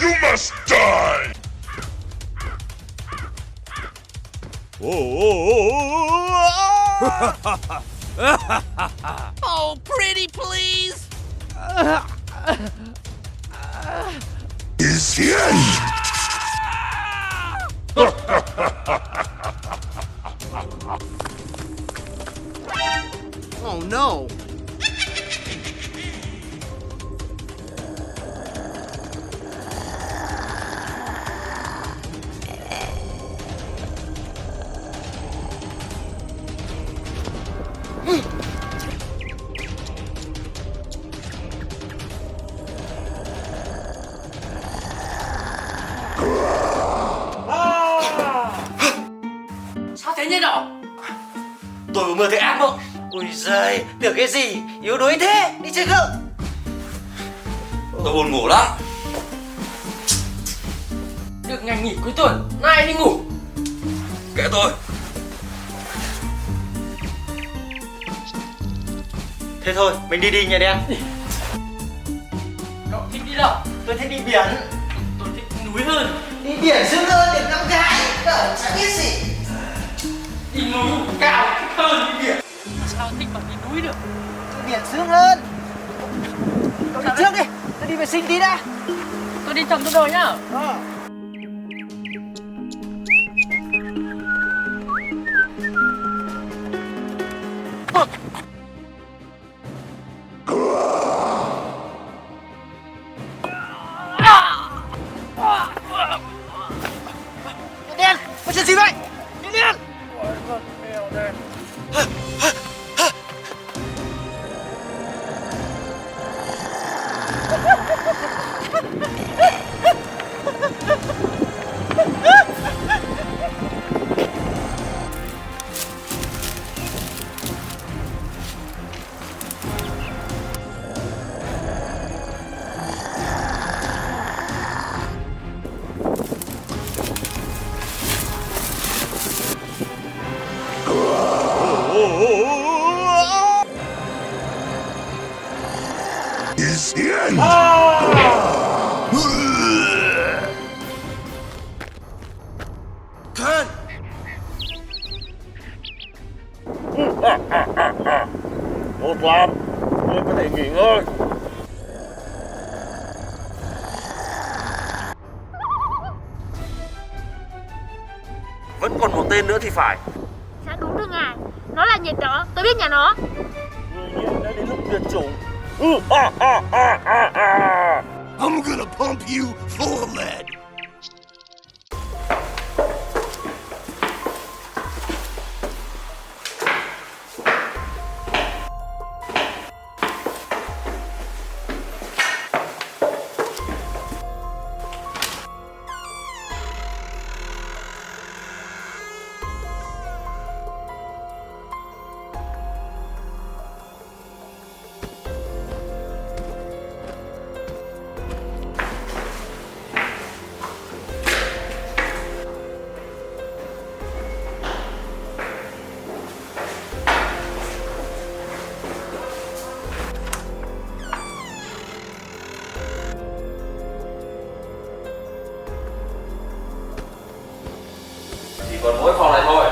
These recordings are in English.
You must die! Oh, pretty please! Is the end! Oh no! Sao thế nhỉ đó? Tôi vừa mơ thấy ác mộng. Ui giời, tưởng cái gì yếu đuối thế, đi chơi không? Tôi buồn ngủ lắm. Được ngày nghỉ cuối tuần, nay đi ngủ. Kệ tôi. Thế thôi, mình đi nhà đen. Cậu thích đi đâu? Tôi thích đi biển. Tôi thích núi hơn. Đi biển sướng hơn được năm gái. Cậu chẳng biết gì. Đi núi cao thích hơn đi biển. Sao thích mà đi núi được? Đi biển sướng hơn. Cậu đi trước đi, tôi đi vệ sinh tí đã. Tôi đi chồng tôi rồi nhá. Đen, có chuyện gì vậy? Đen! Is the end! Thân! Tốt lắm, ngươi có thể nghỉ ngơi. Vẫn còn một tên nữa thì phải. Dạ đúng rồi ngài. Nó là nhiệt đó, tôi biết nhà nó. Người nghiện đã đến lúc tuyệt chủng. I'm gonna pump you full of lead! Chỉ còn mỗi phòng này thôi.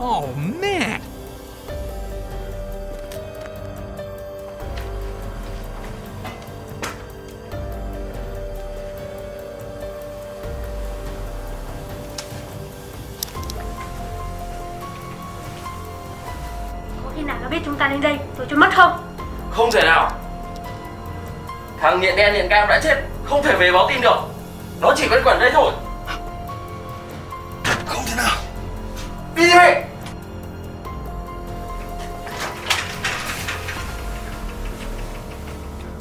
Oh man! Có khi nào nó biết chúng ta đến đây rồi trốn mất không? Không thể nào. Thằng nghiện đen nghiện cam đã chết, không thể về báo tin được. Nó chỉ quanh quẩn đây thôi. Không thể nào! Đi đi!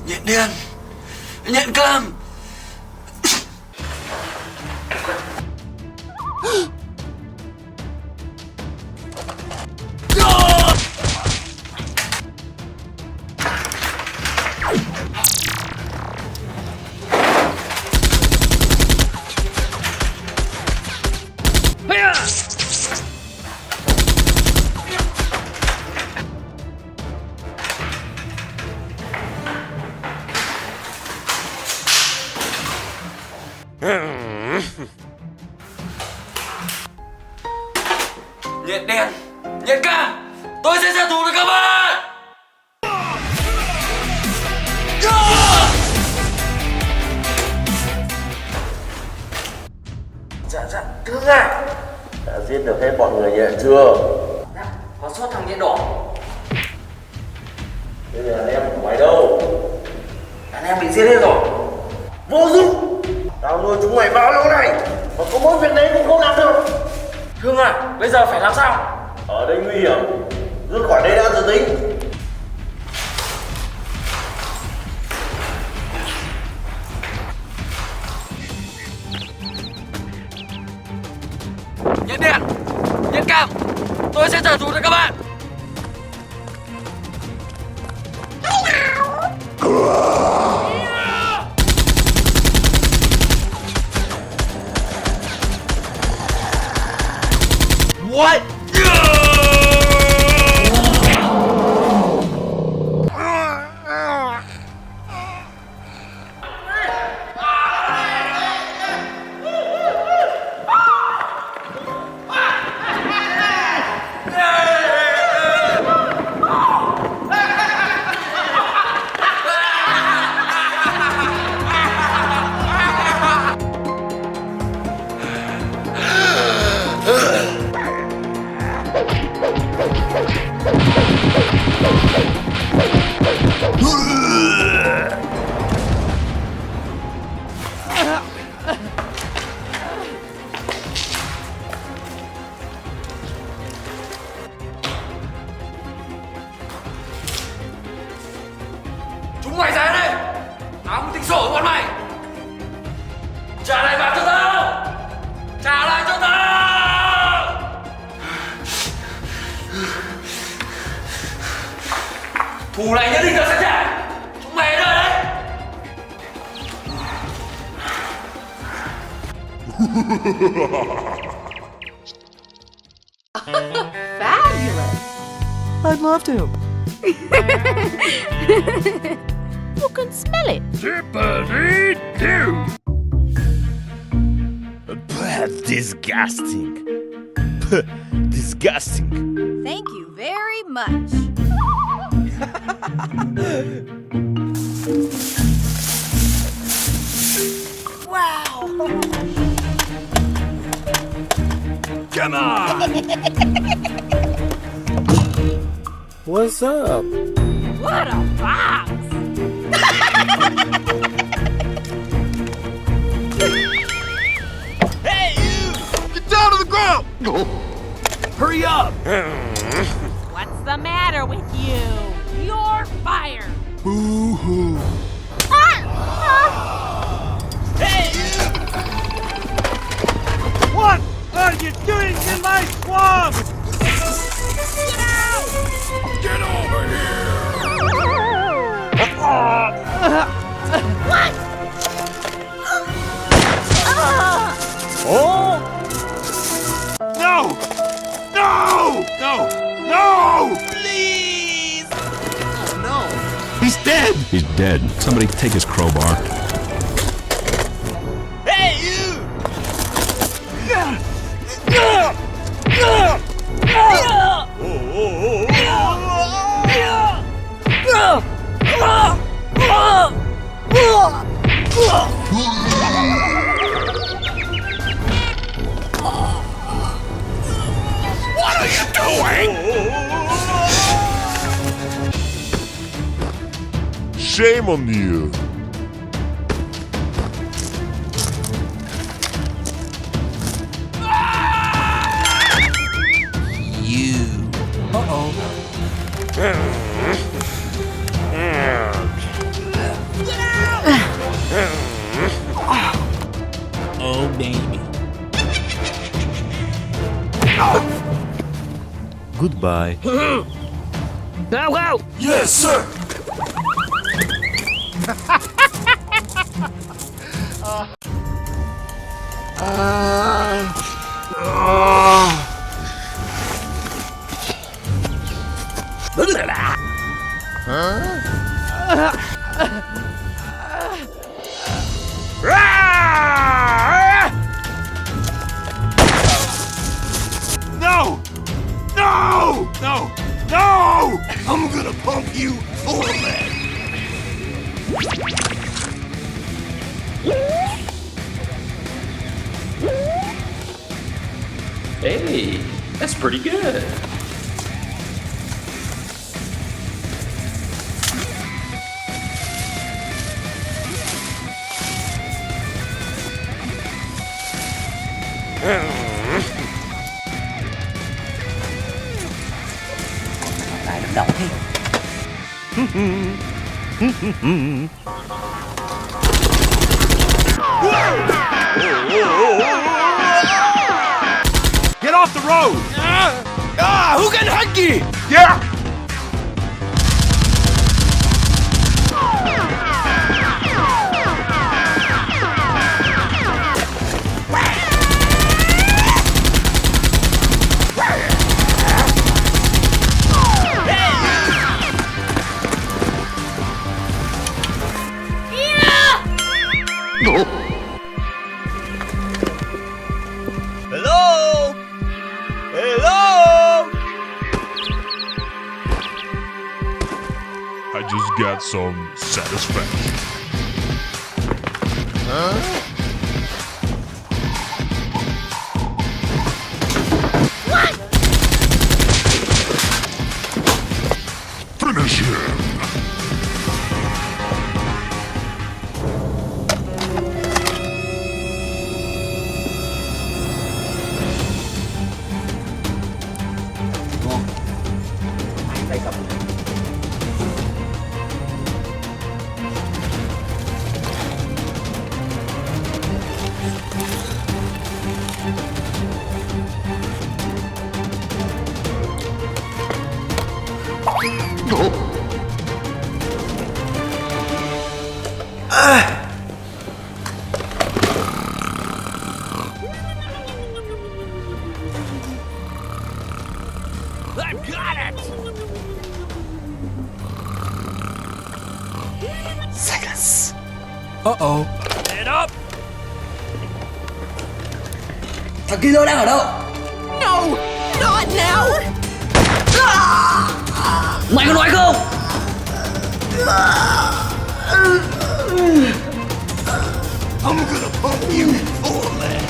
Nghiện đen! Nghiện cam! Nhện đen, nhện cam, tôi sẽ trả thù được các bạn. Dạ, thương à. Đã giết được hết bọn người nhện chưa? Có sót thằng nhện đỏ. Bây giờ đàn em của mày đâu? Đàn em bị giết hết rồi. Vô dụng. Tao nuôi chúng mày bao lâu này mà có mỗi việc đấy cũng không làm được. Thương à, bây giờ phải làm sao? Ở đây nguy hiểm, rút khỏi đây đã rồi tính. Nhện đen, nhện cam, tôi sẽ trả thù được các bạn. What? Chúng mày ra đây. Tao muốn tính sổ với bọn mày. Trả lại vàng cho tao. Trả lại cho tao. Thù này nhất định tao sẽ trả. Chúng mày ở đây đấy. Fabulous. I'd love to. You can smell it. Disgusting. Disgusting. Thank you very much. Wow. Come on. What's up? What a box. Hey, you! Get down to the ground! Hurry up! What's the matter with you? You're fired. Boo-hoo. Hey, you! What are you doing in my swamp? Get over here! What? Oh! No! No! No! No! Please! Oh no. He's dead! He's dead. Somebody take his crowbar. Hey, you! What are you doing? Shame on you. Oh, baby. Goodbye. Go, go! Yes, sir! No! No! No! I'm gonna pump you full of lead. Hey, that's pretty good. Lại đập đầu thế. Get off the road! Who got hunky? Yeah! Hello? Hello? I just got some satisfaction. Finish him. Đây cầm. I've got it! Silence. Uh-oh. Get up! Thằng kia đang ở đâu? No! Not now! Mày có nói không? I'm gonna pump you full of lead.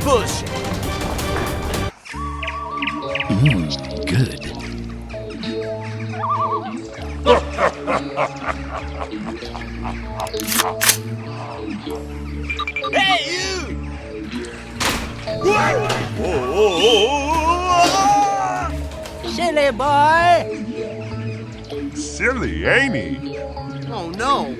Bullshit. Good. Hey, you! Silly boy! Silly, ain't he? Oh no!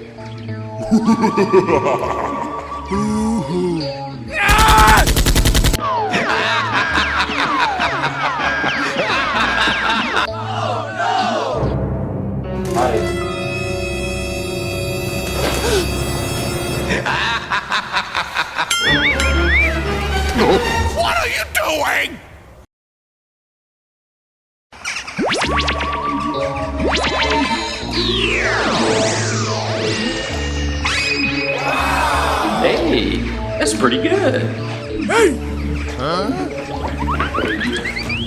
What are you doing? Hey, that's pretty good.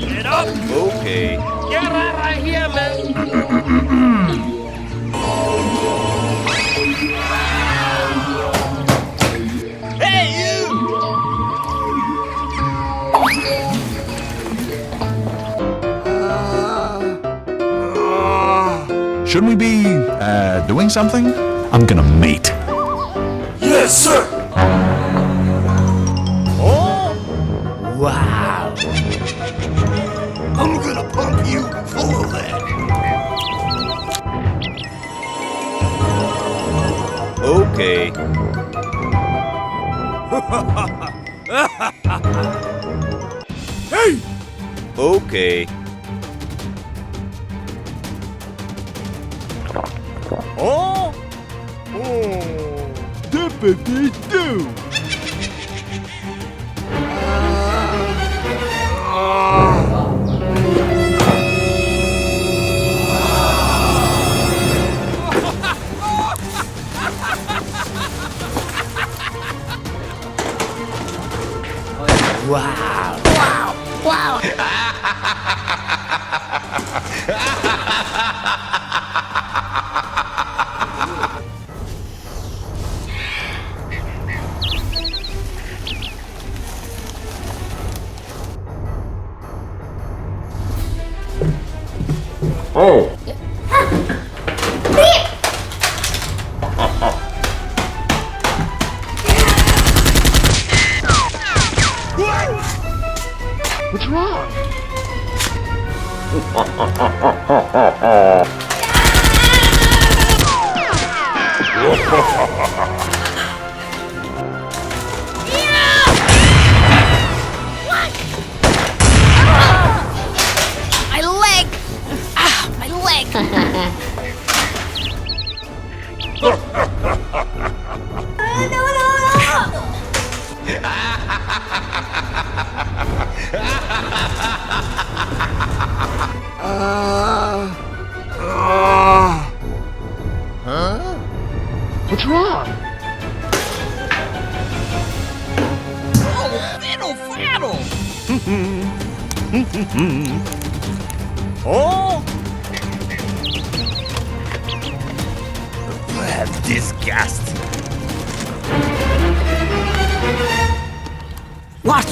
Get up! Okay. Get right here, man! Hey, you! Shouldn't we be, doing something? I'm gonna mate. Yes, sir! Wow! I'm gonna pump you full of lead. Okay. Hey! Okay. Oh! Dippity-doo! Wow. Wow. Oh. What's wrong? My leg! Ah, my leg! What's wrong? Oh, fiddle faddle! Oh! Disgust. What?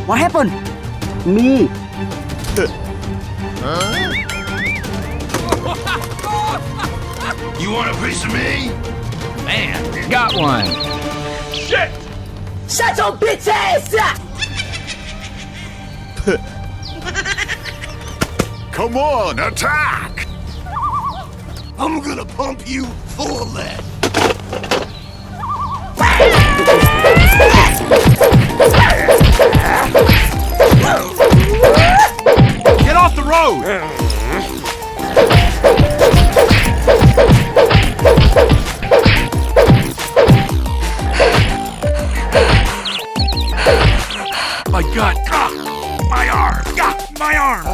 What happened? Me. You want a piece of me? Man, got one. Shit! Shut your bitch ass up! Come on, attack! I'm gonna pump you full of lead. Get off the road! My gut! Ah, my arm! Ah, my arm!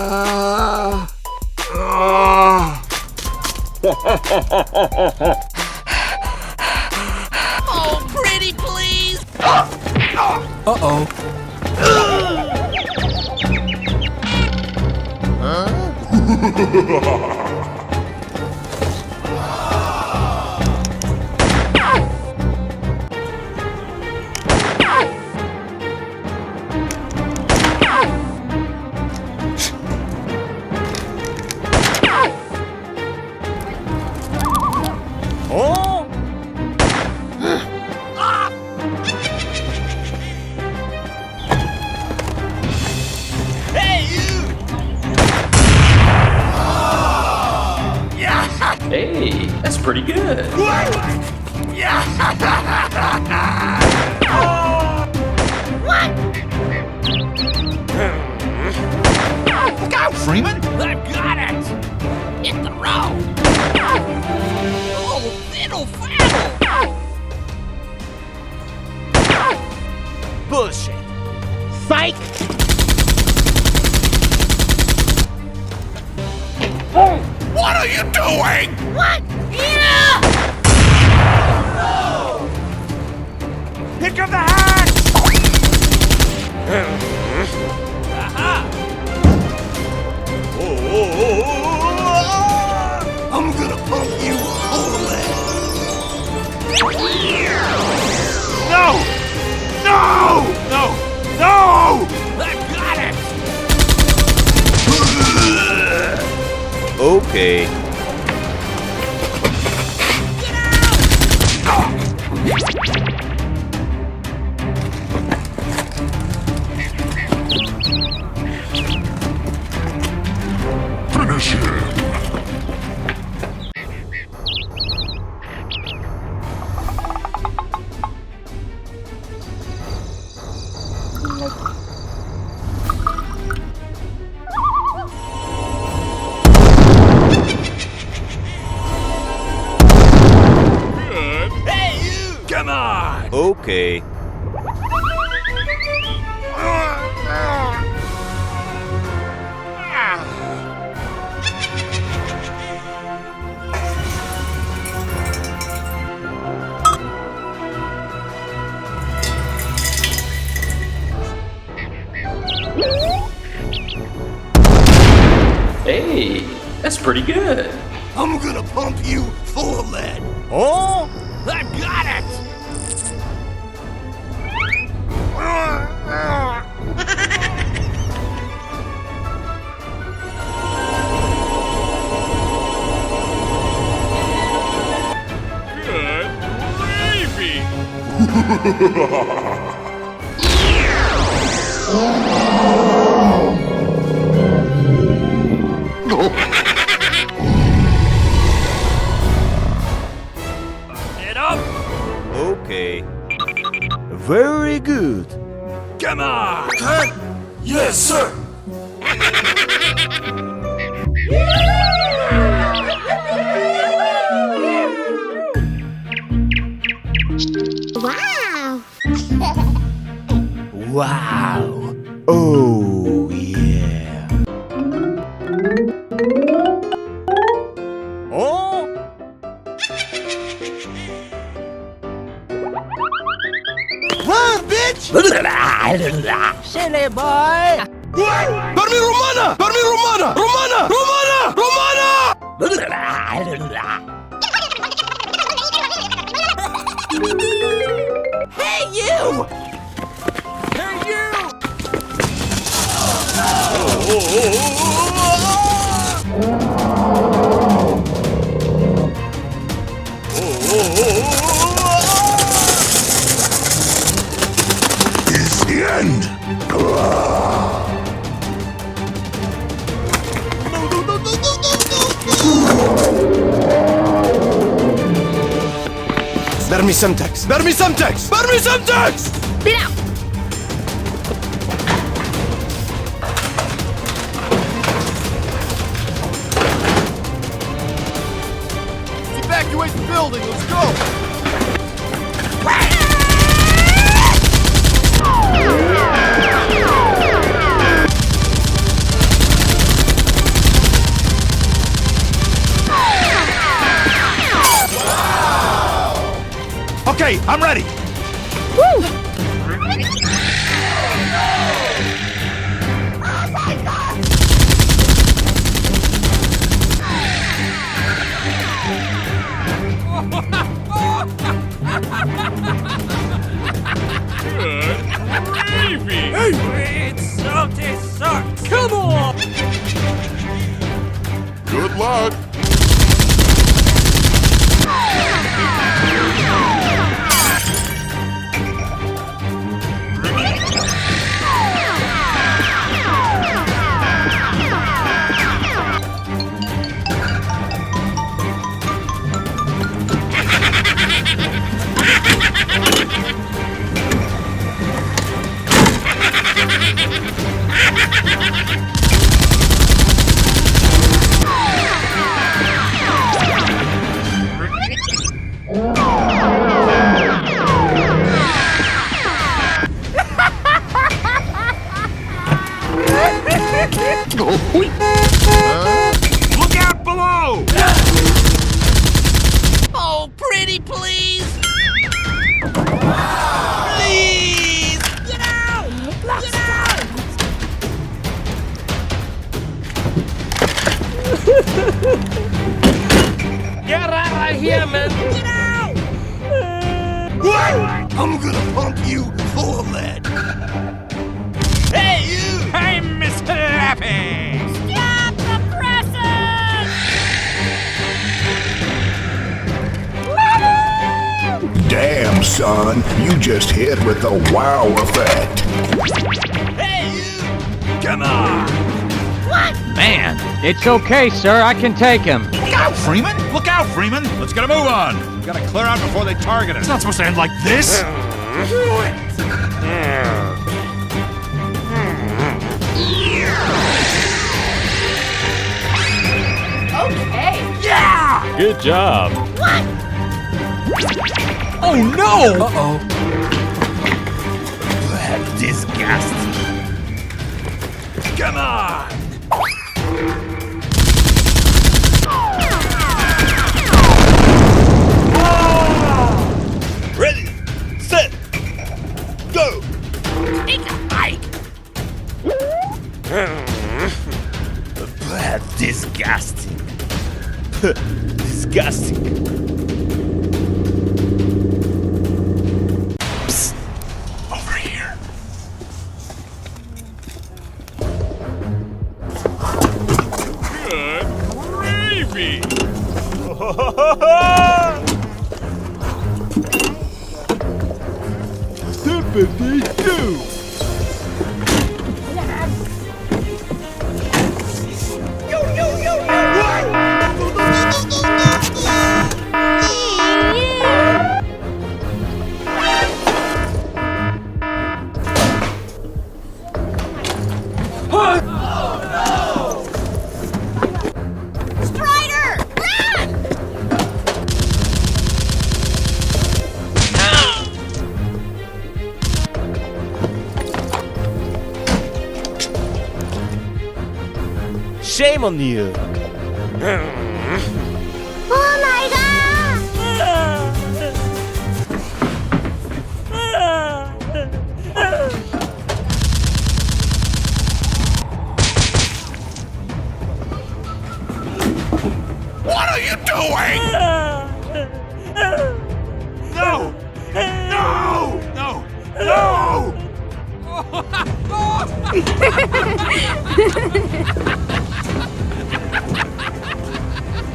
Oh, pretty please! Uh-oh. Oh! Hey, you! Hey, that's pretty good. Look out, Freeman! I got it! Hit the road! Oh, fiddle faddle! Bullshit. Psych! What are you doing? What? Yeah! Pick up the hatch! I'm gonna pump you full of lead. No! No! No! No! I got it! Okay. Finish him! Hey, you! Come on! Okay. That's pretty good. I'm gonna pump you full of lead. Oh, I got it. Good gravy. It up. Okay. Very good. Come on. Yes, sir. Wow. Wow. Oh, yeah. Oh. Run, bitch! Silly boy. Dormi Romana! Dormi Romana! Romana! Romana! Romana! Hey, you! Hey, you! Is the end. Spare me some text. Spare me some text. Spare me some text. Spit out. Evacuate the building. Let's go. Okay, I'm ready. Good gravy. It's salty sucks. Come on. Good luck. Look out below! Oh, pretty please. Please. Get out. Get out. Get out of here, man. Get out. I'm gonna pump you full of lead. Hey, you. Hey, Mr. Lappy! Stop the presses! Damn, son. You just hit with the wow effect. Hey, you. Come on! What? Man, it's okay, sir. I can take him. Look out, Freeman! Look out, Freeman! Let's get a move on! We gotta clear out before they target us. It's not supposed to end like this! Okay. Yeah! Good job. What? Oh, no! Uh-oh. Disgusting. Come on! Ready, set, go. Take a hike. Disgusting. 52. Strider! Run! Shame on you. Oh my god! What are you doing? No! No! No! No!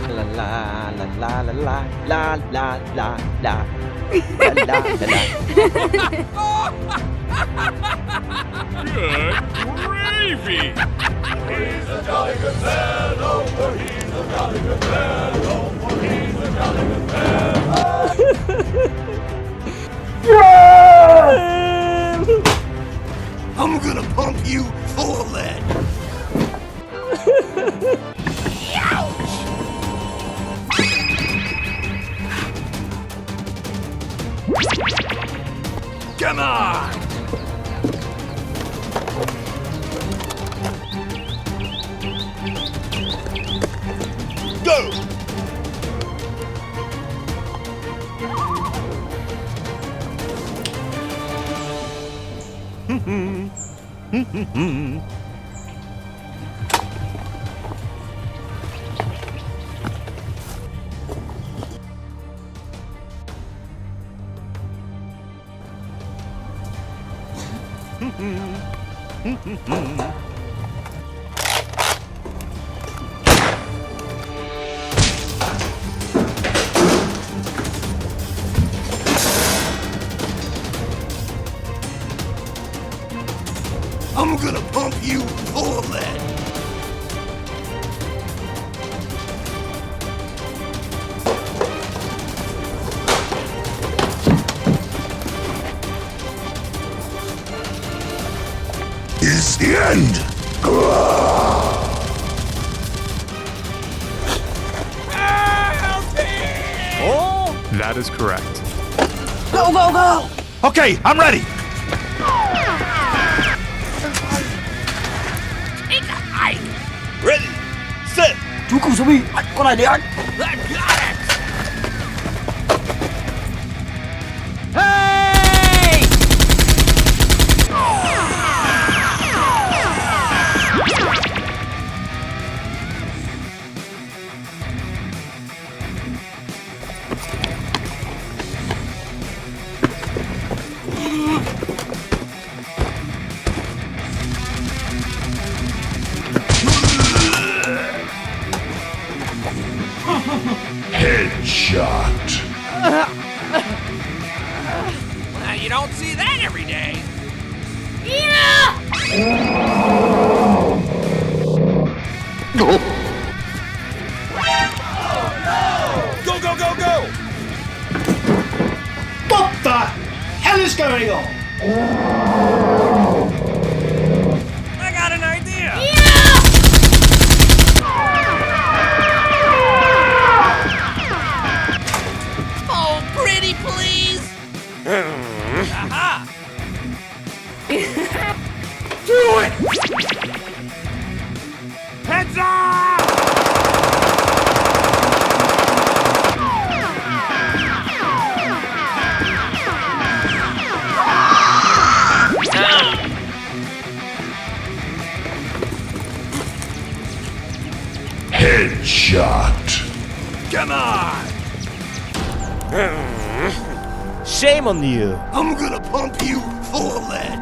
La la la la la la la la la la la Good gravy! I'm gonna pump you full of lead. Come on! Go! I'm gonna pump you full of lead. Is the end. That is correct. Go, go, go! Okay, I'm ready! Ready, set. Chú không zombie, anh con này đi anh. Hey! Headshot. You don't see that every day. Go, go, go, go! What the hell is going on? I got an idea. Oh, pretty please! Aha! Do it! Heads up! Headshot. Come on! Shame on you. I'm gonna pump you full of lead.